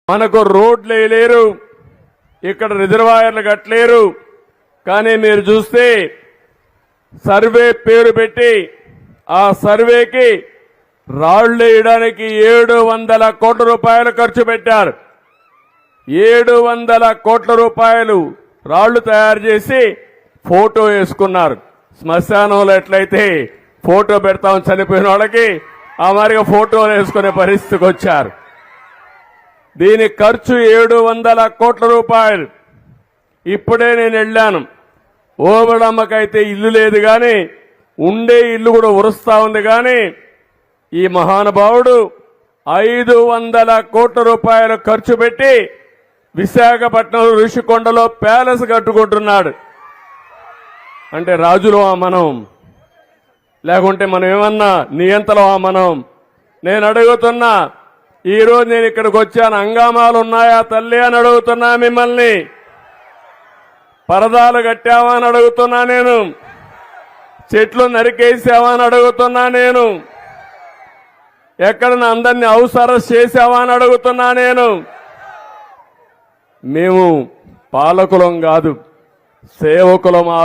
మనకు రోడ్లు వేయలేరు, ఇక్కడ రిజర్వాయర్లు కట్టలేరు. కానీ మీరు చూస్తే సర్వే పేరు పెట్టి ఆ సర్వేకి రాళ్లు వేయడానికి 700 కోట్ల రూపాయలు ఖర్చు పెట్టారు. 700 కోట్ల రూపాయలు రాళ్లు తయారు చేసి ఫోటో వేసుకున్నారు. శ్మశానంలో ఎట్లయితే ఫోటో పెడతాం చనిపోయిన వాళ్ళకి, ఆ మాదిరిగా ఫోటోలు వేసుకునే పరిస్థితికి వచ్చారు. దీని ఖర్చు 700 కోట్ల రూపాయలు. ఇప్పుడే నేను వెళ్ళాను. ఓబడమ్మకైతే ఇల్లు లేదు కానీ ఉండే ఇల్లు కూడా ఉరుస్తా ఉంది. కానీ ఈ మహానుభావుడు 500 కోట్ల రూపాయలు ఖర్చు పెట్టి విశాఖపట్నం ఋషికొండలో ప్యాలెస్ కట్టుకుంటున్నాడు. అంటే రాజులమా మనం? లేకుంటే మనం ఏమన్నా నియంతలమా మనం? నేను అడుగుతున్నా, ఈరోజు నేను ఇక్కడికి వచ్చాను, హంగామాలు ఉన్నాయా తల్లి అని అడుగుతున్నా మిమ్మల్ని. పరదాలు కట్టావా అని అడుగుతున్నా నేను. చెట్లు నరికేసావా అని అడుగుతున్నా నేను. ఎక్కడ అందరినీ హౌస్ అరెస్ట్ చేసావా అని అడుగుతున్నా నేను. మేము పాలకులం కాదు, సేవకులం. ఆ